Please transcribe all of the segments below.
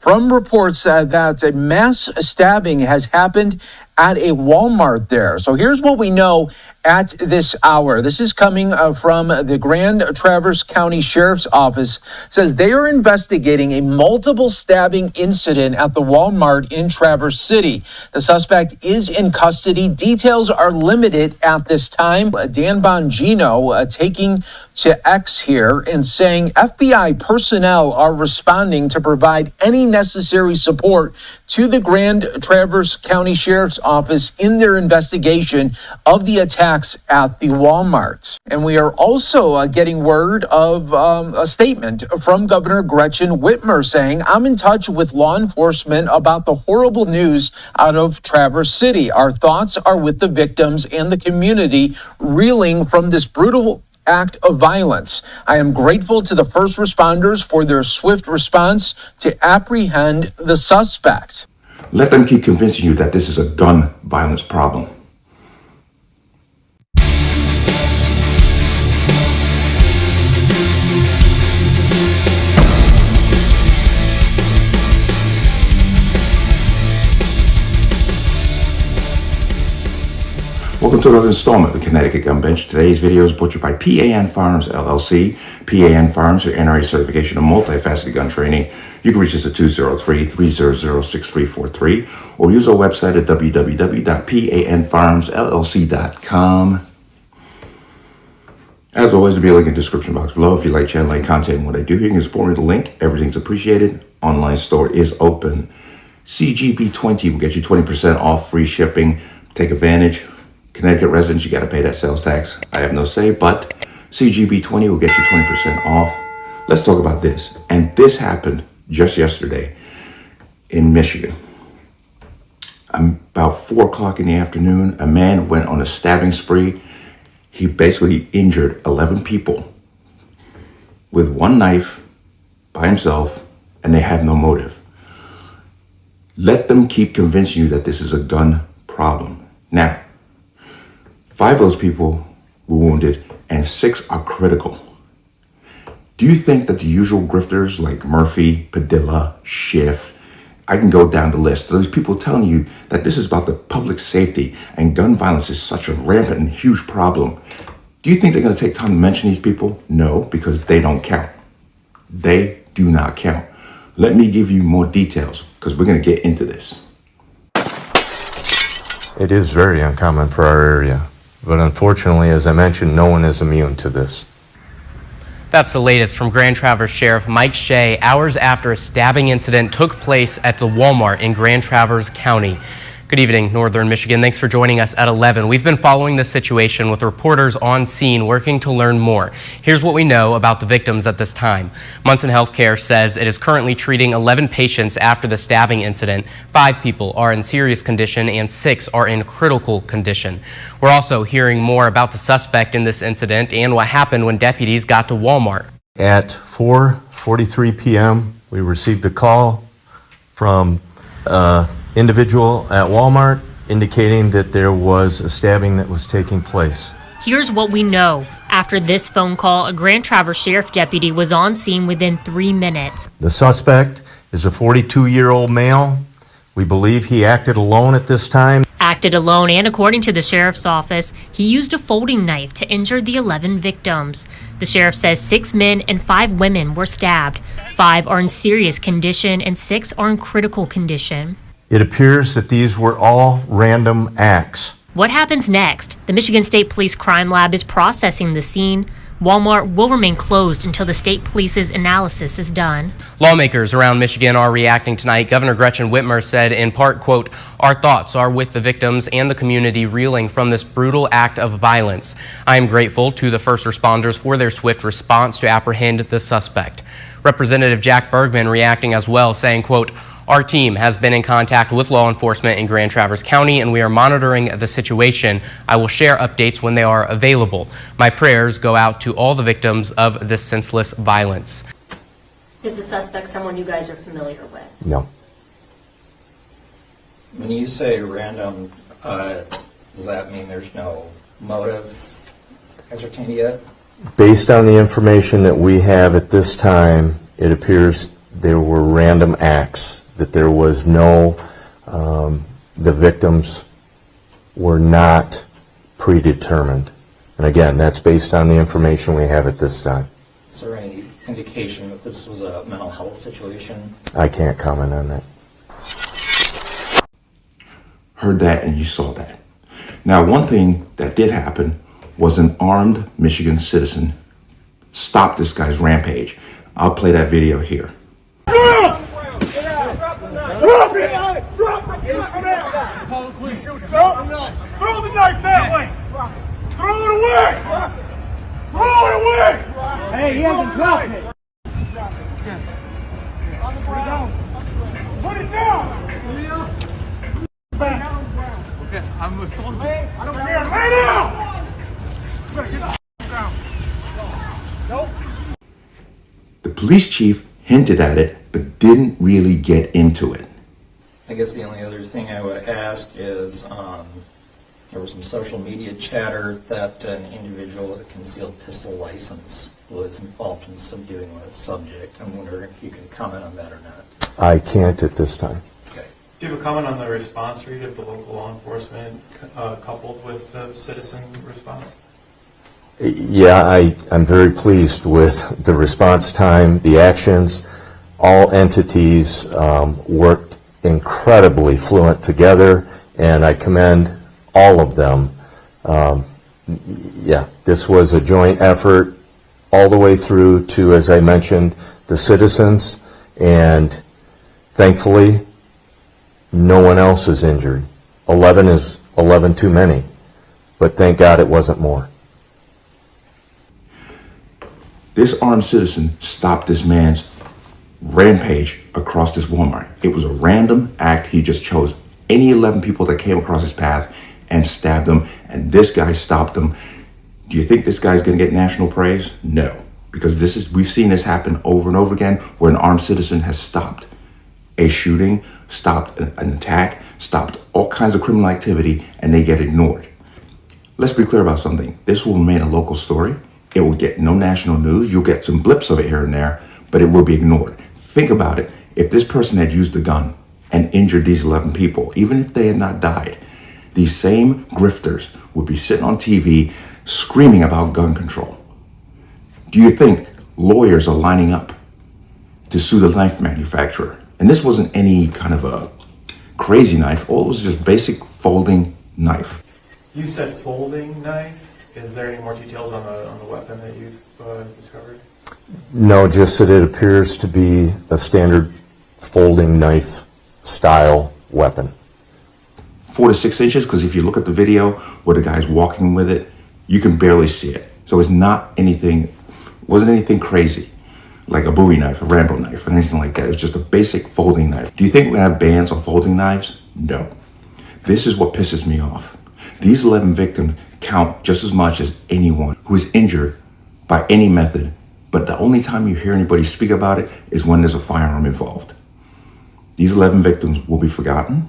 from reports that a mass stabbing has happened at a Walmart there. So here's what we know at this hour. This is coming from the Grand Traverse County Sheriff's Office. It says they are investigating a multiple stabbing incident at the Walmart in Traverse City. The suspect is in custody. Details are limited at this time. Dan Bongino taking to X here and saying FBI personnel are responding to provide any necessary support to the Grand Traverse County Sheriff's Office in their investigation of the attacks at the Walmart. And we are also getting word of a statement from Governor Gretchen Whitmer saying, I'm in touch with law enforcement about the horrible news out of Traverse City. Our thoughts are with the victims and the community reeling from this brutal act of violence. I am grateful to the first responders for their swift response to apprehend the suspect. Let them keep convincing you that this is a gun violence problem. Welcome to another installment of the Connecticut Gun Bench. Today's video is brought to you by P.A.N. Firearms, LLC. P.A.N. Firearms are NRA certification and multifaceted gun training. You can reach us at 203-300-6343 or use our website at www.panfirearmsllc.com. As always, there'll be a link in the description box below. If you like channel like content and what I do here, you can support me with a link. Everything's appreciated. Online store is open. CGB20 will get you 20% off, free shipping. Take advantage. Connecticut residents, you got to pay that sales tax. I have no say, but CGB20 will get you 20% off. Let's talk about this. And this happened just yesterday in Michigan. About 4 o'clock in the afternoon, a man went on a stabbing spree. He basically injured 11 people with one knife by himself, and they have no motive. Let them keep convincing you that this is a gun problem. Now, 5 of those people were wounded and 6 are critical. Do you think that the usual grifters like Murphy, Padilla, Schiff, I can go down the list, those people telling you that this is about the public safety and gun violence is such a rampant and huge problem, do you think they're going to take time to mention these people? No, because they don't count. They do not count. Let me give you more details because we're going to get into this. It is very uncommon for our area. But unfortunately, as I mentioned, no one is immune to this. That's the latest from Grand Traverse Sheriff Mike Shea hours after a stabbing incident took place at the Walmart in Grand Traverse County. Good evening, Northern Michigan. Thanks for joining us at 11. We've been following this situation with reporters on scene working to learn more. Here's what we know about the victims at this time. Munson Healthcare says it is currently treating 11 patients after the stabbing incident. 5 people are in serious condition and 6 are in critical condition. We're also hearing more about the suspect in this incident and what happened when deputies got to Walmart. At 4:43 p.m., we received a call from individual at Walmart indicating that there was a stabbing that was taking place. Here's what we know. After this phone call, a Grand Traverse Sheriff deputy was on scene within 3 minutes. The suspect is a 42-year-old male. We believe he acted alone at this time. Acted alone, and according to the sheriff's office, he used a folding knife to injure the 11 victims. The sheriff says 6 men and 5 women were stabbed. 5 are in serious condition and 6 are in critical condition. It appears that these were all random acts. What happens next? The Michigan State Police Crime Lab is processing the scene. Walmart will remain closed until the state police's analysis is done. Lawmakers around Michigan are reacting tonight. Governor Gretchen Whitmer said in part, quote, "Our thoughts are with the victims and the community reeling from this brutal act of violence. I am grateful to the first responders for their swift response to apprehend the suspect." Representative Jack Bergman reacting as well, saying, quote, "Our team has been in contact with law enforcement in Grand Traverse County and we are monitoring the situation. I will share updates when they are available. My prayers go out to all the victims of this senseless violence." Is the suspect someone you guys are familiar with? No. When you say random, does that mean there's no motive ascertained yet? Based on the information that we have at this time, it appears there were random acts, that there was no, the victims were not predetermined. And again, that's based on the information we have at this time. Is there any indication that this was a mental health situation? I can't comment on that. Heard that and you saw that. Now, one thing that did happen was an armed Michigan citizen stopped this guy's rampage. I'll play that video here. Drop it! Throw the knife that way! Throw it away! Throw it away! Hey, he hasn't dropped it! Put it down! Okay, I'm responsible. I don't care. Lay down! You gotta get down. Nope. The police chief hinted at it, but didn't really get into it. I guess the only other thing I would ask is there was some social media chatter that an individual with a concealed pistol license was involved in subduing the subject. I'm wondering if you can comment on that or not. I can't at this time. Okay. Do you have a comment on the response rate of the local law enforcement coupled with the citizen response? Yeah, I'm very pleased with the response time, the actions. All entities worked incredibly fluent together, and I commend all of them. Yeah, this was a joint effort all the way through to, as I mentioned, the citizens, and thankfully, no one else is injured. 11 is 11 too many, but thank God it wasn't more. This armed citizen stopped this man's rampage across this Walmart. It was a random act. He just chose any 11 people that came across his path and stabbed them, and this guy stopped them. Do you think this guy's going to get national praise? No, because we've seen this happen over and over again, where an armed citizen has stopped a shooting, stopped an attack, stopped all kinds of criminal activity, and they get ignored. Let's be clear about something. This will remain a local story. It will get no national news. You'll get some blips of it here and there, but it will be ignored. Think about it. If this person had used the gun and injured these 11 people, even if they had not died, these same grifters would be sitting on TV screaming about gun control. Do you think lawyers are lining up to sue the knife manufacturer? And this wasn't any kind of a crazy knife. All it was just basic folding knife. You said folding knife. Is there any more details on the weapon that you've discovered? No, just that it appears to be a standard folding knife style weapon. 4 to 6 inches, because if you look at the video where the guy's walking with it, you can barely see it. So it's wasn't anything crazy, like a Bowie knife, a Rambo knife, or anything like that. It's just a basic folding knife. Do you think we're gonna have bans on folding knives? No. This is what pisses me off. These 11 victims count just as much as anyone who is injured by any method, but the only time you hear anybody speak about it is when there's a firearm involved. These 11 victims will be forgotten.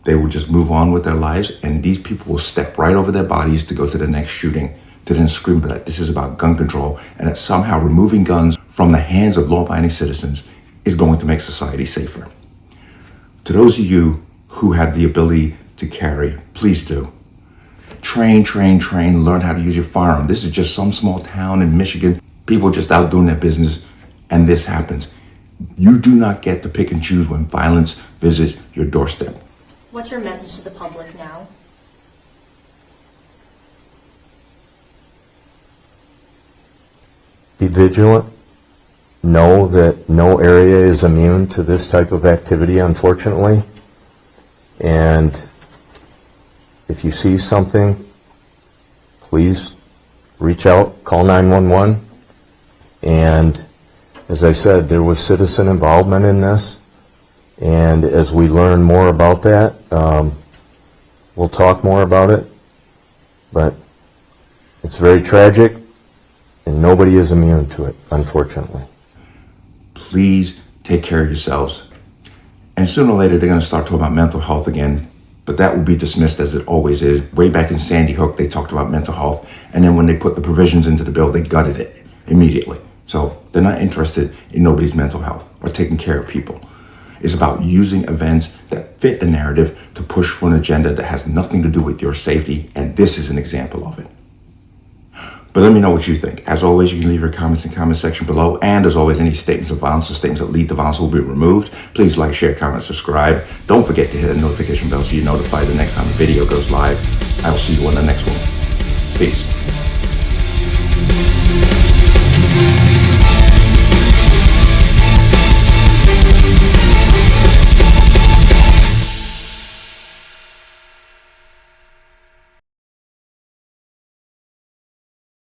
They will just move on with their lives, and these people will step right over their bodies to go to the next shooting, to then scream that this is about gun control, and that somehow removing guns from the hands of law-abiding citizens is going to make society safer. To those of you who have the ability to carry, please do. Train, learn how to use your firearm. This is just some small town in Michigan. People just out doing their business, and this happens. You do not get to pick and choose when violence visits your doorstep. What's your message to the public now? Be vigilant. Know that no area is immune to this type of activity, unfortunately. And if you see something, please reach out, call 911. And as I said, there was citizen involvement in this. And as we learn more about that, we'll talk more about it. But it's very tragic, and nobody is immune to it, unfortunately. Please take care of yourselves. And sooner or later, they're going to start talking about mental health again, but that will be dismissed as it always is. Way back in Sandy Hook, they talked about mental health, and then when they put the provisions into the bill, they gutted it immediately. So They're not interested in nobody's mental health or taking care of people. It's about using events that fit a narrative to push for an agenda that has nothing to do with your safety, and this is an example of it. But let me know what you think. As always, you can leave your comments in the comment section below, and as always, any statements of violence or statements that lead to violence will be removed. Please like, share, comment, subscribe. Don't forget to hit the notification bell so you're notified the next time a video goes live. I will see you on the next one. Peace.